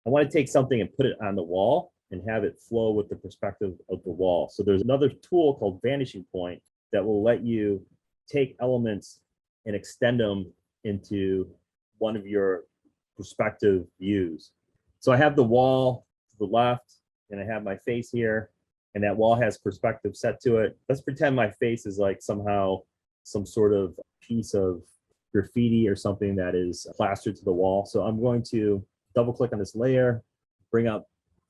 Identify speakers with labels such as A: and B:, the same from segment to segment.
A: I want to take something and put it on the wall and have it flow with the perspective of the wall. So there's another tool called vanishing point that will let you take elements and extend them into one of your perspective views. So I have the wall to the left and I have my face here, and that wall has perspective set to it. Let's pretend my face is like somehow some sort of piece of graffiti or something that is plastered to the wall. So I'm going to double click on this layer, bring up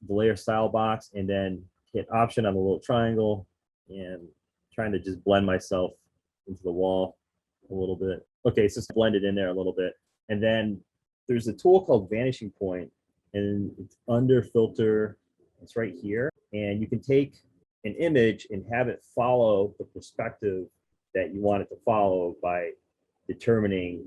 A: the layer style box, and then hit option on the little triangle and trying to just blend myself into the wall a little bit. Okay, so it's blended in there a little bit. And then there's a tool called vanishing point, and it's under filter. It's right here. And you can take an image and have it follow the perspective that you want it to follow by determining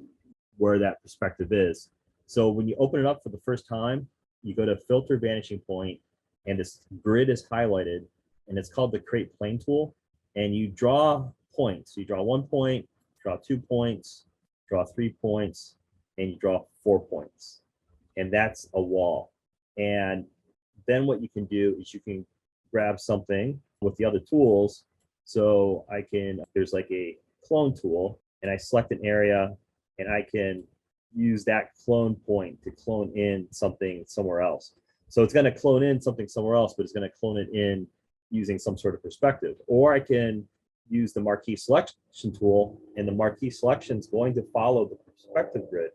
A: where that perspective is. So when you open it up for the first time, you go to filter vanishing point, and this grid is highlighted, and it's called the create plane tool. And you draw points. So you draw 1 point, draw 2 points, draw 3 points, and you draw 4 points. And that's a wall. And then what you can do is you can grab something with the other tools. So there's like a clone tool, and I select an area and I can use that clone point to clone in something somewhere else. So it's going to clone in something somewhere else, but it's going to clone it in using some sort of perspective. Or I can use the marquee selection tool, and the marquee selection is going to follow the perspective grid.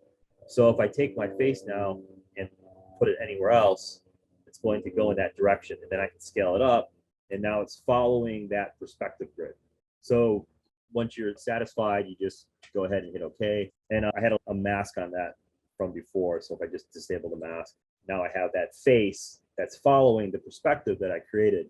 A: So if I take my face now and put it anywhere else, it's going to go in that direction, and then I can scale it up, and now it's following that perspective grid. So once you're satisfied, you just go ahead and hit OK. And I had a mask on that from before. So if I just disable the mask, now I have that face that's following the perspective that I created.